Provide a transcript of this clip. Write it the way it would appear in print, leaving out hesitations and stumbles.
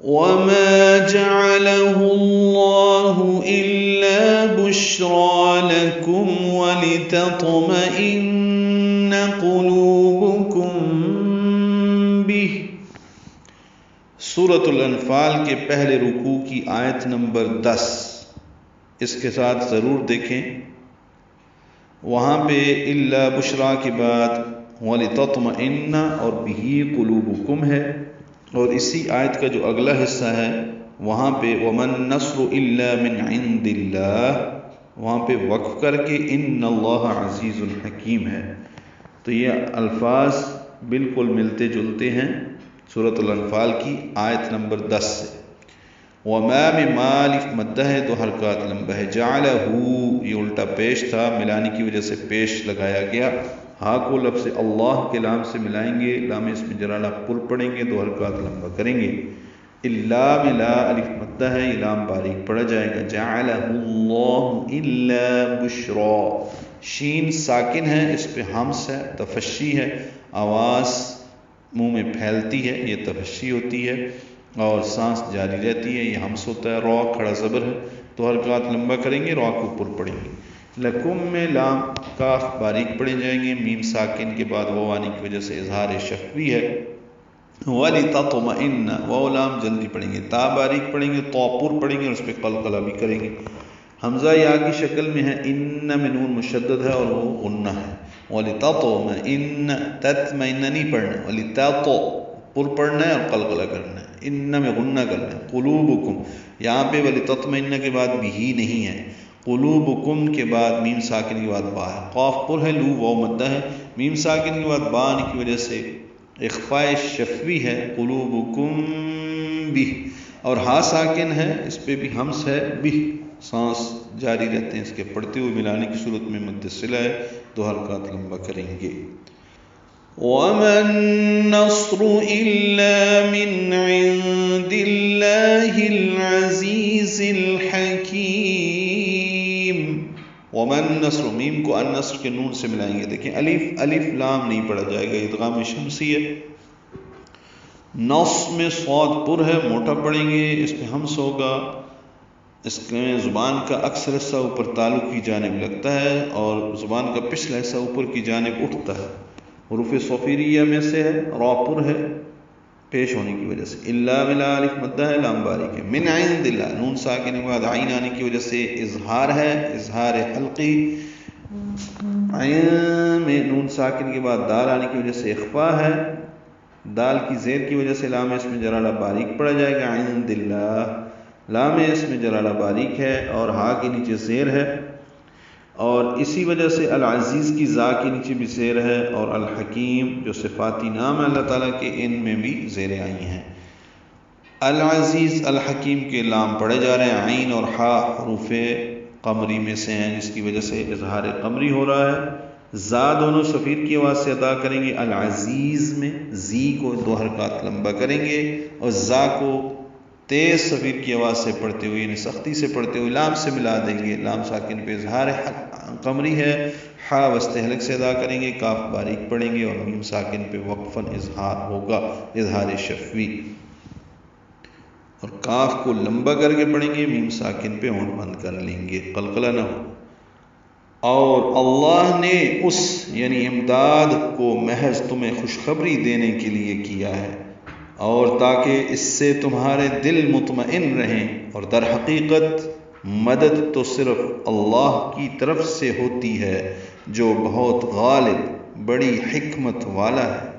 وما جعله الله إلا بشرى لكم ولتطمئن قلوبكم به۔ سورۃ الانفال کے پہلے رکوع کی آیت نمبر 10 اس کے ساتھ ضرور دیکھیں۔ وہاں پہ الا بشرا کے بعد وَلِتَطْمَئِنَّ اور بِهِ قُلُوبُكُمْ ہے، اور اسی آیت کا جو اگلا حصہ ہے وہاں پہ وَمَن نَّصْرُ إِلَّا مِنْ عِنْدِ اللَّهِ، وہاں پہ وقف کر کے إِنَّ اللَّهَ عَزِيزٌ حَكِيمٌ ہے۔ تو یہ الفاظ بالکل ملتے جلتے ہیں سورۃ الانفال کی آیت نمبر 10 سے۔ وما میں مالف مدہ ہے، دو حرکات لمبا ہے۔ جعلہ یہ الٹا پیش تھا، ملانے کی وجہ سے پیش لگایا گیا۔ ہا کو لفظ اللہ کے لام سے ملائیں گے، لام اس میں جلالہ پر پڑھیں گے، دو حرکات لمبا کریں گے۔ الا میں لا الف مدہ ہے، یہ لام باریک پڑھا جائے گا۔ جعلہ اللہ الا بشرا، شین ساکن ہے، اس پہ ہمس ہے، تفشی ہے، آواز منہ میں پھیلتی ہے، یہ تفشی ہوتی ہے، اور سانس جاری رہتی ہے، یہ ہمس ہوتا ہے۔ را کھڑا زبر ہے، تو حرکات لمبا کریں گے، را کو اوپر پڑھیں گے۔ لکم میں لام کاف باریک پڑھے جائیں گے، میم ساکن کے بعد واو آنے کی وجہ سے اظہار شفوی ہے۔ وَلِتَطْمَئِنَّ واو لام جلدی پڑھیں گے، تا باریک پڑھیں گے، تو پر پڑھیں گے، اور اس پہ قلقلہ بھی کریں گے۔ حمزہ یا کی شکل میں ہے، ان میں نون مشدد ہے اور وہ غنہ ہے۔ وَلِتَطْمَئِنَّ تَطْمَئِنَّ نہیں پڑھنا، وَلِتَطْ پر پڑھنا ہے اور قلقلہ کرنا ہے، ان میں غنہ کرنا ہے۔ قلوبکم یہاں پہ وَلِتَطْمَئِنَّ کے بعد بھی نہیں ہے، قلوبکم کے بعد میم ساکن کے بعد با ہے، قاف پر ہے، لو واو مدہ ہے، میم ساکن کے بعد با آنے کی وجہ سے اخفاء شفوی ہے، قلوبکم بھی، اور ہا ساکن ہے، اس پہ بھی ہمس ہے، بھی سانس جاری رہتے ہیں اس کے پڑھتے ہوئے، ملانے کی صورت میں مد صلہ ہے، دو حرکات لمبا کریں گے۔ وَمَا النَّصْرُ إِلَّا مِنْ عِنْدِ اللَّهِ الْعَزِيزِ الْحَكِيمِ۔ وَمَا النَّصْرُ میم کو النصر کے نون سے ملائیں گے، دیکھیں الف لام نہیں پڑھا جائے گا، ادغام شمسی ہے۔ نص میں صاد پر ہے، موٹا پڑھیں گے، اس پہ ہمس ہوگا، اس میں زبان کا اکثر حصہ اوپر تعلق کی جانب لگتا ہے اور زبان کا پچھلا حصہ اوپر کی جانب اٹھتا ہے۔ حروف صفیریہ میں سے ہے، را پر ہے پیش ہونے کی وجہ سے۔ الا ملا الف مدہ ہے، لام باریک ہے۔ من عند اللہ نون ساکن کے بعد عین آنے کی وجہ سے اظہار ہے، اظہار حلقی۔ عین میں نون ساکن کے بعد دال آنے کی وجہ سے اخفا ہے، دال کی زیر کی وجہ سے لام اس میں جلالہ باریک پڑا جائے گا۔ عند اللہ لام اس میں جلالہ باریک ہے اور ہا کے نیچے زیر ہے، اور اسی وجہ سے العزیز کی زا کے نیچے بھی زیر ہے، اور الحکیم جو صفاتی نام ہے اللہ تعالیٰ کے، ان میں بھی زیریں آئی ہیں۔ العزیز الحکیم کے لام پڑھے جا رہے ہیں، عین اور ہا حروف قمری میں سے ہیں، جس کی وجہ سے اظہار قمری ہو رہا ہے۔ زا دونوں صفیر کی آواز سے ادا کریں گے، العزیز میں زی کو دو حرکات لمبا کریں گے، اور زا کو تیز صفیر کی آواز سے پڑھتے ہوئے، یعنی سختی سے پڑھتے ہوئے لام سے ملا دیں گے، لام ساکن پہ اظہار قمری ہے، ہا وسط حلق سے ادا کریں گے، کاف باریک پڑھیں گے، اور میم ساکن پہ وقفاً اظہار ہوگا، اظہار شفوی، اور کاف کو لمبا کر کے پڑھیں گے، میم ساکن پہ ہونٹ بند کر لیں گے، قلقلہ نہ ہو۔ اور اللہ نے اس یعنی امداد کو محض تمہیں خوشخبری دینے کے لیے کیا ہے، اور تاکہ اس سے تمہارے دل مطمئن رہیں، اور در حقیقت مدد تو صرف اللہ کی طرف سے ہوتی ہے جو بہت غالب بڑی حکمت والا ہے۔